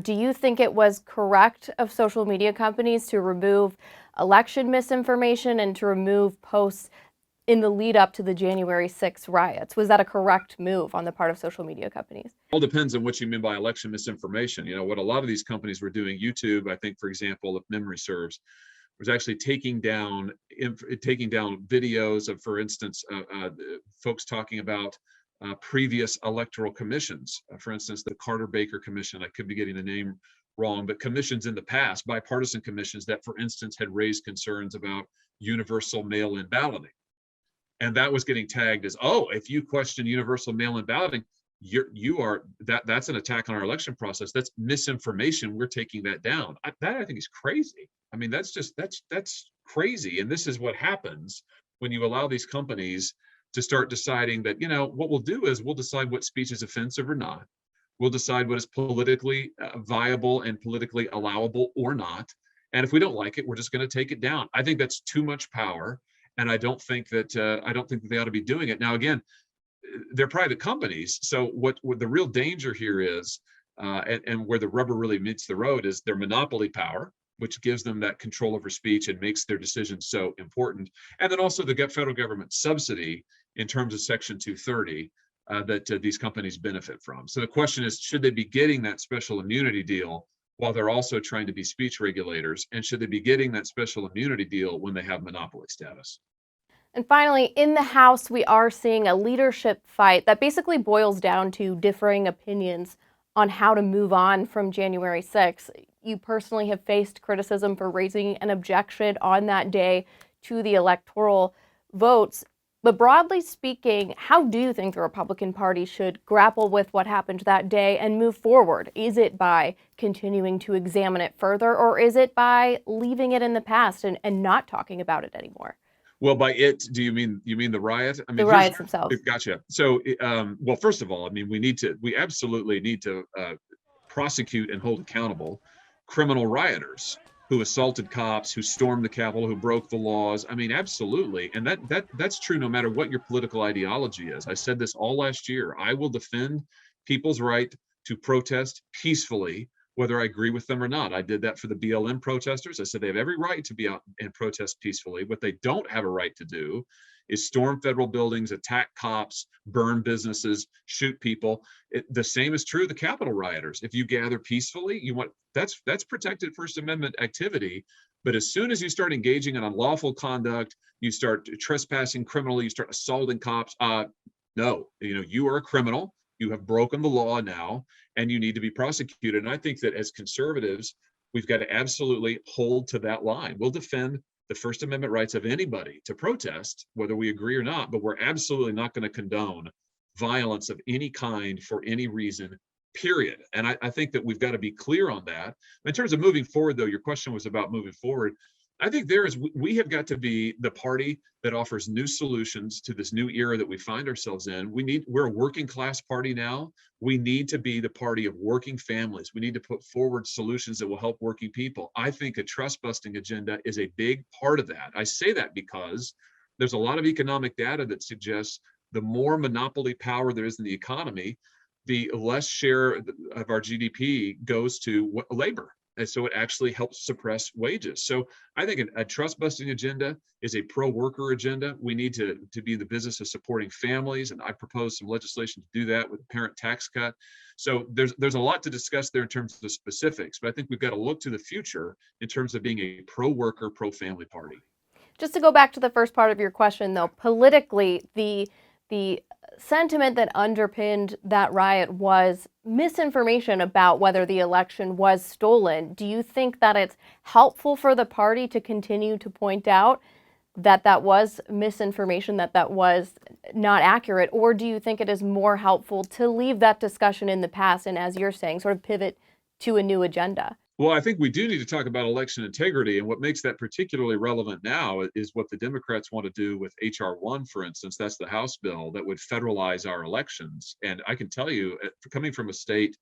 Do you think it was correct of social media companies to remove election misinformation and to remove posts in the lead up to the January 6th riots? Was that a correct move on the part of social media companies? All depends on what you mean by election misinformation. What a lot of these companies were doing, YouTube, I think, for example, if memory serves, was actually taking down videos of, for instance, folks talking about previous electoral commissions. For instance, the Carter Baker Commission. I could be getting the name wrong, but commissions in the past, bipartisan commissions that, for instance, had raised concerns about universal mail-in balloting. And that was getting tagged as, oh, if you question universal mail-in balloting, that's an attack on our election process. That's misinformation. We're taking that down. I think is crazy. I mean, that's crazy. And this is what happens when you allow these companies to start deciding that, what we'll do is we'll decide what speech is offensive or not. We'll decide what is politically viable and politically allowable or not. And if we don't like it, we're just going to take it down. I think that's too much power. And I don't think that they ought to be doing it. Now, again, they're private companies. So what the real danger here is, and where the rubber really meets the road, is their monopoly power, which gives them that control over speech and makes their decisions so important. And then also the federal government subsidy in terms of Section 230 that these companies benefit from. So the question is, should they be getting that special immunity deal while they're also trying to be speech regulators? And should they be getting that special immunity deal when they have monopoly status? And finally, in the House, we are seeing a leadership fight that basically boils down to differing opinions on how to move on from January 6th. You personally have faced criticism for raising an objection on that day to the electoral votes. But broadly speaking, how do you think the Republican Party should grapple with what happened that day and move forward? Is it by continuing to examine it further, or is it by leaving it in the past and not talking about it anymore? Well, by it, do you mean the riot? I The mean, riots themselves. gotcha. So, well, first of all, I mean, we absolutely need to prosecute and hold accountable criminal rioters who assaulted cops, who stormed the Capitol, who broke the laws. I mean, absolutely, and that's true no matter what your political ideology is. I said this all last year. I will defend people's right to protest peacefully, whether I agree with them or not. I did that for the BLM protesters. I said they have every right to be out and protest peacefully. What they don't have a right to do is storm federal buildings, attack cops, burn businesses, shoot people. The same is true of the Capitol rioters. If you gather peacefully, that's protected First Amendment activity. But as soon as you start engaging in unlawful conduct, you start trespassing criminally, you start assaulting cops, no, you are a criminal. You have broken the law now, and you need to be prosecuted. And I think that as conservatives, we've got to absolutely hold to that line. We'll defend the First Amendment rights of anybody to protest, whether we agree or not, but we're absolutely not going to condone violence of any kind for any reason, period. And I think that we've got to be clear on that. In terms of moving forward, though, your question was about moving forward. I think we have got to be the party that offers new solutions to this new era that we find ourselves in. We're a working class party now. We need to be the party of working families. We need to put forward solutions that will help working people. I think a trust busting agenda is a big part of that. I say that because there's a lot of economic data that suggests the more monopoly power there is in the economy, the less share of our GDP goes to labor. And so it actually helps suppress wages. So I think a trust busting agenda is a pro worker agenda. We need to be in the business of supporting families. And I propose some legislation to do that with a parent tax cut. So there's a lot to discuss there in terms of the specifics, but I think we've got to look to the future in terms of being a pro worker, pro family party. Just to go back to the first part of your question, though, politically, the sentiment that underpinned that riot was misinformation about whether the election was stolen. Do you think that it's helpful for the party to continue to point out that that was misinformation, that that was not accurate, or do you think it is more helpful to leave that discussion in the past and, as you're saying, sort of pivot to a new agenda? Well, I think we do need to talk about election integrity. And what makes that particularly relevant now is what the Democrats want to do with H.R. 1, for instance. That's the House bill that would federalize our elections. And I can tell you, coming from a state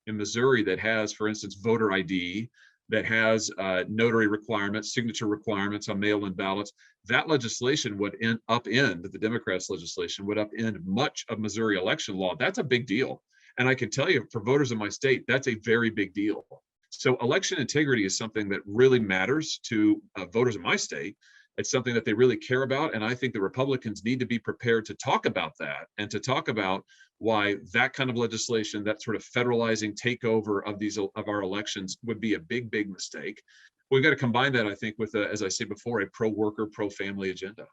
in Missouri that has, for instance, voter ID, that has notary requirements, signature requirements on mail-in ballots, that legislation would upend, the Democrats' legislation would upend much of Missouri election law. That's a big deal. And I can tell you, for voters in my state, that's a very big deal. So election integrity is something that really matters to voters in my state. It's something that they really care about. And I think the Republicans need to be prepared to talk about that and to talk about why that kind of legislation, that sort of federalizing takeover of our elections would be a big mistake. We've got to combine that, I think, with, as I said before, a pro-worker, pro-family agenda.